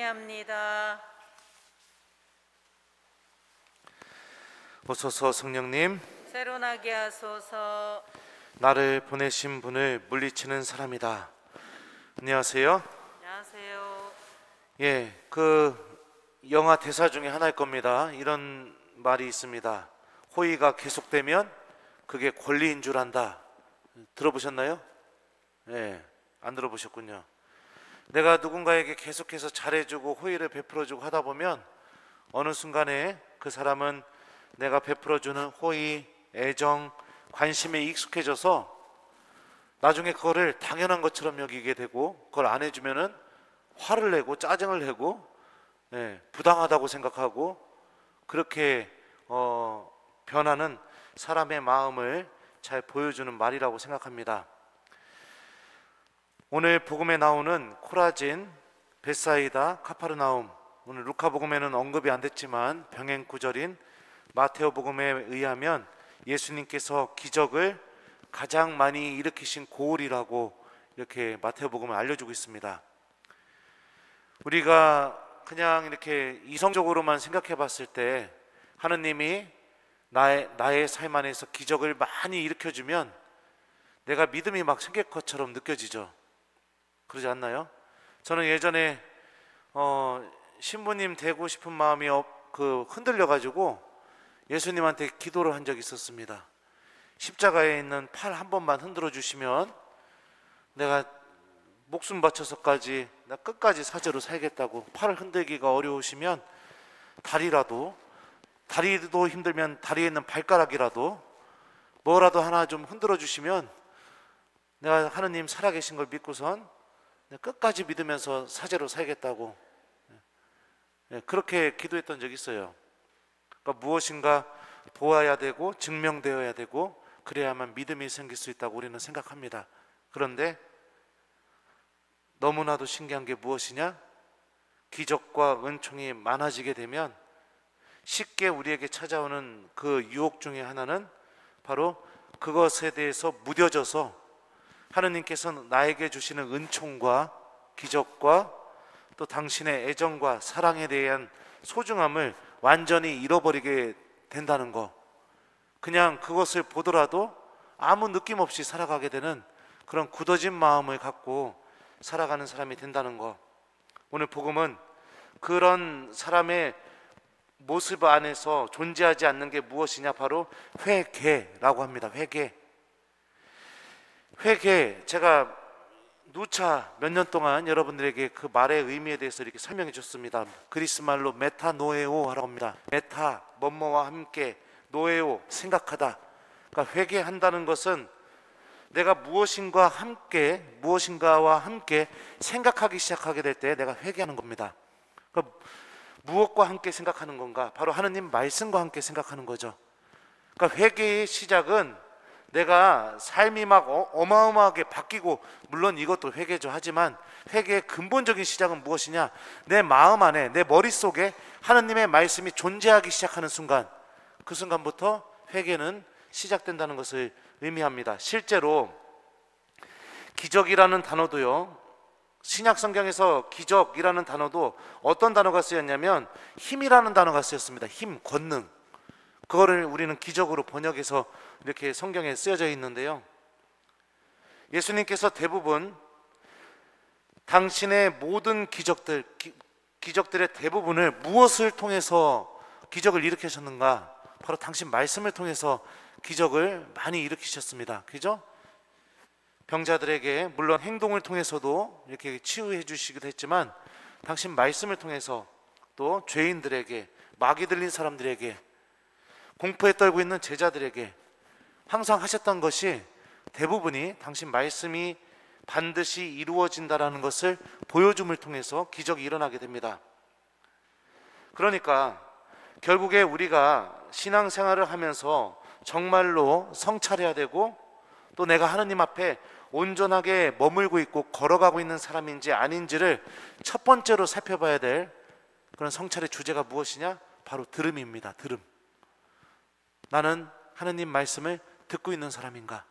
아니합니다. 오소서 성령님, 새로 나게 하소서. 나를 보내신 분을 물리치는 사람이다. 안녕하세요. 안녕하세요. 예, 영화 대사 중에 하나일 겁니다. 이런 말이 있습니다. 호의가 계속되면 그게 권리인 줄 안다. 들어보셨나요? 예, 안 들어보셨군요. 내가 누군가에게 계속해서 잘해주고 호의를 베풀어주고 하다 보면 어느 순간에 그 사람은 내가 베풀어주는 호의, 애정, 관심에 익숙해져서 나중에 그거를 당연한 것처럼 여기게 되고, 그걸 안 해주면은 화를 내고 짜증을 내고, 부당하다고 생각하고, 그렇게 변하는 사람의 마음을 잘 보여주는 말이라고 생각합니다. 오늘 복음에 나오는 코라진, 벳사이다, 카파르나움, 오늘 루카복음에는 언급이 안 됐지만 병행 구절인 마테오복음에 의하면 예수님께서 기적을 가장 많이 일으키신 고을이라고 이렇게 마테오복음을 알려주고 있습니다. 우리가 그냥 이렇게 이성적으로만 생각해 봤을 때 하느님이 나의 삶 안에서 기적을 많이 일으켜주면 내가 믿음이 막 생길 것처럼 느껴지죠. 그러지 않나요? 저는 예전에 신부님 되고 싶은 마음이 흔들려가지고 예수님한테 기도를 한 적이 있었습니다. 십자가에 있는 팔 한 번만 흔들어 주시면 내가 목숨 바쳐서까지 나 끝까지 사제로 살겠다고. 팔을 흔들기가 어려우시면 다리도 힘들면 다리에 있는 발가락이라도 뭐라도 하나 좀 흔들어 주시면 내가 하느님 살아계신 걸 믿고선 끝까지 믿으면서 사제로 살겠다고, 그렇게 기도했던 적이 있어요. 그러니까 무엇인가 보아야 되고 증명되어야 되고 그래야만 믿음이 생길 수 있다고 우리는 생각합니다. 그런데 너무나도 신기한 게 무엇이냐? 기적과 은총이 많아지게 되면 쉽게 우리에게 찾아오는 그 유혹 중에 하나는 바로 그것에 대해서 무뎌져서 하느님께서 나에게 주시는 은총과 기적과 또 당신의 애정과 사랑에 대한 소중함을 완전히 잃어버리게 된다는 거. 그냥 그것을 보더라도 아무 느낌 없이 살아가게 되는 그런 굳어진 마음을 갖고 살아가는 사람이 된다는 거. 오늘 복음은 그런 사람의 모습 안에서 존재하지 않는 게 무엇이냐? 바로 회개라고 합니다. 회개. 제가 누차 몇 년 동안 여러분들에게 그 말의 의미에 대해서 이렇게 설명해 줬습니다. 그리스 말로 메타노에오라고 합니다. 메타, 뭐뭐와 함께, 노에오, 생각하다. 그러니까 회개한다는 것은 내가 무엇인가와 함께 생각하기 시작하게 될 때 내가 회개하는 겁니다. 그러니까 무엇과 함께 생각하는 건가? 바로 하느님 말씀과 함께 생각하는 거죠. 그러니까 회개의 시작은 내가 삶이 막 어마어마하게 바뀌고, 물론 이것도 회개죠. 하지만 회개의 근본적인 시작은 무엇이냐? 내 마음 안에, 내 머릿속에 하느님의 말씀이 존재하기 시작하는 순간, 그 순간부터 회개는 시작된다는 것을 의미합니다. 실제로 기적이라는 단어도요, 신약 성경에서 기적이라는 단어도 어떤 단어가 쓰였냐면 힘이라는 단어가 쓰였습니다. 힘, 권능. 그거를 우리는 기적으로 번역해서 이렇게 성경에 쓰여져 있는데요, 예수님께서 대부분 당신의 모든 기적들의 대부분을 무엇을 통해서 기적을 일으키셨는가? 바로 당신 말씀을 통해서 기적을 많이 일으키셨습니다. 그죠? 병자들에게 물론 행동을 통해서도 이렇게 치유해 주시기도 했지만 당신 말씀을 통해서 또 죄인들에게, 마귀 들린 사람들에게, 공포에 떨고 있는 제자들에게 항상 하셨던 것이 대부분이 당신 말씀이 반드시 이루어진다라는 것을 보여줌을 통해서 기적이 일어나게 됩니다. 그러니까 결국에 우리가 신앙생활을 하면서 정말로 성찰해야 되고, 또 내가 하느님 앞에 온전하게 머물고 있고 걸어가고 있는 사람인지 아닌지를 첫 번째로 살펴봐야 될 그런 성찰의 주제가 무엇이냐? 바로 들음입니다. 들음. 나는 하느님 말씀을 듣고 있는 사람인가?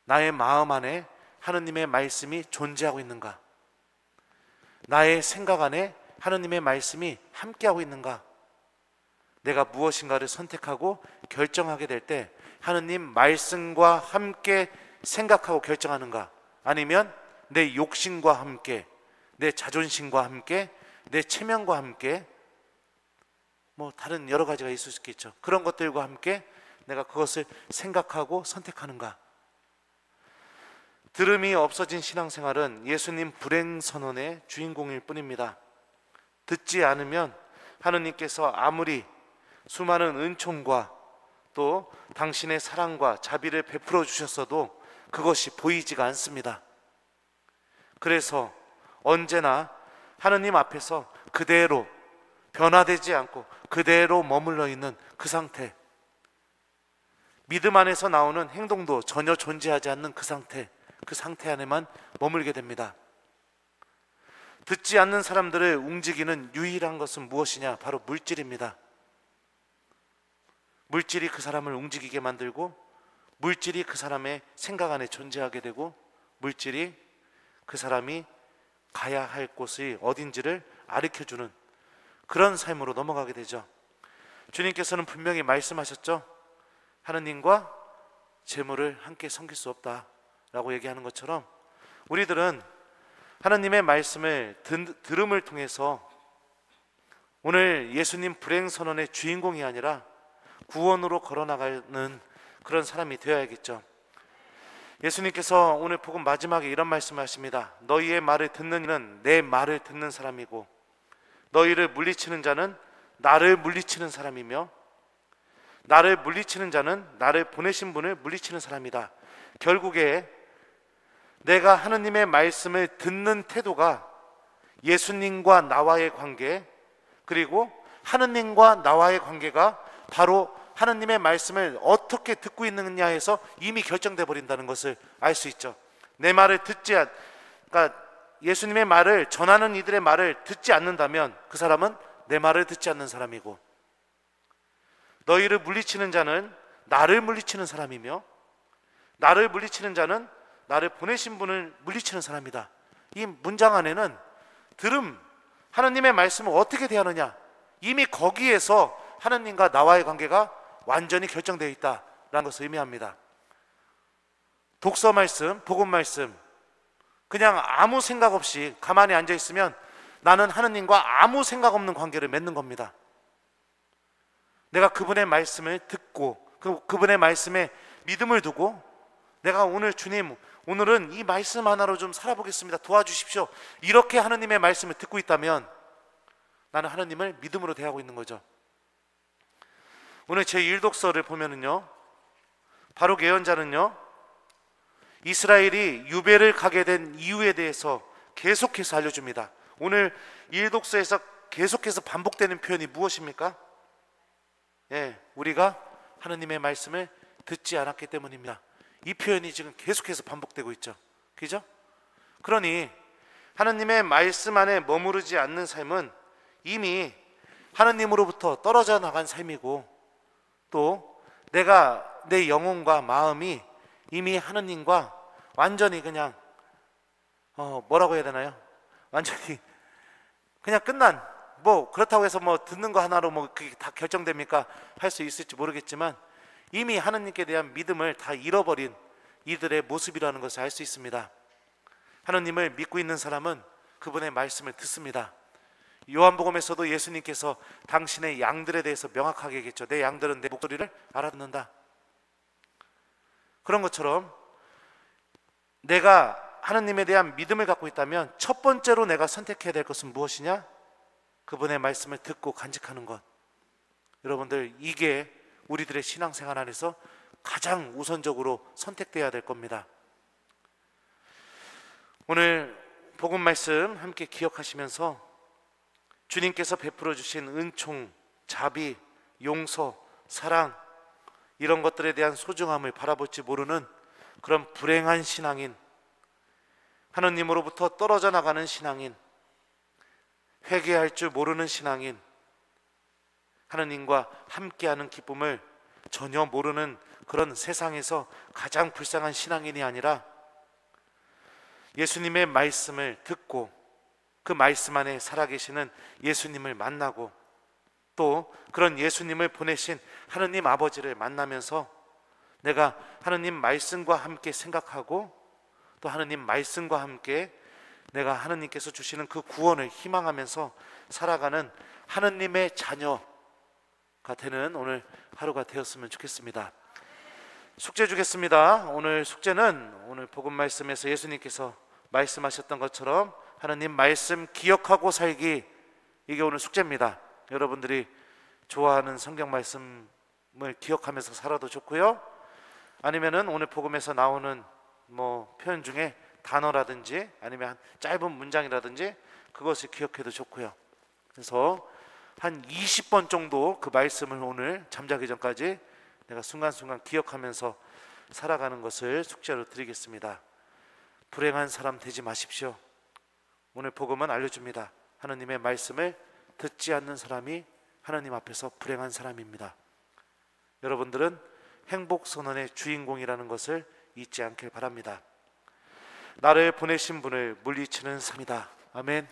나의 마음 안에 하느님의 말씀이 존재하고 있는가? 나의 생각 안에 하느님의 말씀이 함께하고 있는가? 내가 무엇인가를 선택하고 결정하게 될 때 하느님 말씀과 함께 생각하고 결정하는가? 아니면 내 욕심과 함께, 내 자존심과 함께, 내 체면과 함께, 뭐 다른 여러 가지가 있을 수 있겠죠. 그런 것들과 함께 내가 그것을 생각하고 선택하는가? 들음이 없어진 신앙생활은 예수님 불행 선언의 주인공일 뿐입니다. 듣지 않으면 하느님께서 아무리 수많은 은총과 또 당신의 사랑과 자비를 베풀어 주셨어도 그것이 보이지가 않습니다. 그래서 언제나 하느님 앞에서 그대로 변화되지 않고 그대로 머물러 있는 그 상태, 믿음 안에서 나오는 행동도 전혀 존재하지 않는 그 상태 안에만 머물게 됩니다. 듣지 않는 사람들을 움직이는 유일한 것은 무엇이냐? 바로 물질입니다. 물질이 그 사람을 움직이게 만들고, 물질이 그 사람의 생각 안에 존재하게 되고, 물질이 그 사람이 가야 할 곳이 어딘지를 가르쳐주는 그런 삶으로 넘어가게 되죠. 주님께서는 분명히 말씀하셨죠. 하느님과 재물을 함께 섬길 수 없다라고 얘기하는 것처럼 우리들은 하나님의 말씀을 들음을 통해서 오늘 예수님 불행선언의 주인공이 아니라 구원으로 걸어나가는 그런 사람이 되어야겠죠. 예수님께서 오늘 복음 마지막에 이런 말씀을 하십니다. 너희의 말을 듣는 이는 내 말을 듣는 사람이고 너희를 물리치는 자는 나를 물리치는 사람이며 나를 물리치는 자는 나를 보내신 분을 물리치는 사람이다. 결국에 내가 하느님의 말씀을 듣는 태도가 예수님과 나와의 관계, 그리고 하느님과 나와의 관계가 바로 하느님의 말씀을 어떻게 듣고 있느냐에서 이미 결정돼 버린다는 것을 알 수 있죠. 내 말을 그러니까 예수님의 말을 전하는 이들의 말을 듣지 않는다면 그 사람은 내 말을 듣지 않는 사람이고, 너희를 물리치는 자는 나를 물리치는 사람이며 나를 물리치는 자는 나를 보내신 분을 물리치는 사람이다. 이 문장 안에는 하나님의 말씀을 어떻게 대하느냐, 이미 거기에서 하나님과 나와의 관계가 완전히 결정되어 있다라는 것을 의미합니다. 독서 말씀, 복음 말씀, 그냥 아무 생각 없이 가만히 앉아 있으면 나는 하나님과 아무 생각 없는 관계를 맺는 겁니다. 내가 그분의 말씀을 듣고 그분의 말씀에 믿음을 두고 내가 주님 오늘은 이 말씀 하나로 좀 살아보겠습니다, 도와주십시오, 이렇게 하나님의 말씀을 듣고 있다면 나는 하나님을 믿음으로 대하고 있는 거죠. 오늘 제1독서를 보면은요, 바룩 예언자는요 이스라엘이 유배를 가게 된 이유에 대해서 계속해서 알려줍니다. 오늘 1독서에서 계속해서 반복되는 표현이 무엇입니까? 우리가 하나님의 말씀을 듣지 않았기 때문입니다. 이 표현이 지금 계속해서 반복되고 있죠. 그죠? 그러니 하나님의 말씀 안에 머무르지 않는 삶은 이미 하나님으로부터 떨어져 나간 삶이고, 또 내 영혼과 마음이 이미 하나님과 완전히 그냥 뭐라고 해야 되나요? 완전히 그냥 끝난, 그렇다고 해서 듣는 거 하나로 그게 다 결정됩니까? 할 수 있을지 모르겠지만 이미 하나님께 대한 믿음을 다 잃어버린 이들의 모습이라는 것을 알 수 있습니다. 하나님을 믿고 있는 사람은 그분의 말씀을 듣습니다. 요한복음에서도 예수님께서 당신의 양들에 대해서 명확하게 얘기했죠. 내 양들은 내 목소리를 알아듣는다. 그런 것처럼 내가 하나님에 대한 믿음을 갖고 있다면 첫 번째로 내가 선택해야 될 것은 무엇이냐? 그분의 말씀을 듣고 간직하는 것. 여러분들, 이게 우리들의 신앙생활 안에서 가장 우선적으로 선택돼야 될 겁니다. 오늘 복음 말씀 함께 기억하시면서 주님께서 베풀어 주신 은총, 자비, 용서, 사랑, 이런 것들에 대한 소중함을 바라볼지 모르는 그런 불행한 신앙인, 하나님으로부터 떨어져 나가는 신앙인, 회개할 줄 모르는 신앙인, 하나님과 함께하는 기쁨을 전혀 모르는 그런 세상에서 가장 불쌍한 신앙인이 아니라 예수님의 말씀을 듣고 그 말씀 안에 살아계시는 예수님을 만나고 또 그런 예수님을 보내신 하느님 아버지를 만나면서 내가 하느님 말씀과 함께 생각하고 또 하느님 말씀과 함께 내가 하느님께서 주시는 그 구원을 희망하면서 살아가는 하느님의 자녀가 되는 오늘 하루가 되었으면 좋겠습니다. 숙제 주겠습니다. 오늘 숙제는 오늘 복음 말씀에서 예수님께서 말씀하셨던 것처럼 하느님 말씀 기억하고 살기, 이게 오늘 숙제입니다. 여러분들이 좋아하는 성경 말씀을 기억하면서 살아도 좋고요, 아니면은 오늘 복음에서 나오는 표현 중에 단어라든지 아니면 짧은 문장이라든지 그것을 기억해도 좋고요. 그래서 한 20번 정도 그 말씀을 오늘 잠자기 전까지 내가 순간순간 기억하면서 살아가는 것을 숙제로 드리겠습니다. 불행한 사람 되지 마십시오. 오늘 복음은 알려줍니다. 하나님의 말씀을 듣지 않는 사람이 하나님 앞에서 불행한 사람입니다. 여러분들은 행복선언의 주인공이라는 것을 잊지 않길 바랍니다. 나를 보내신 분을 물리치는 삶이다. 아멘.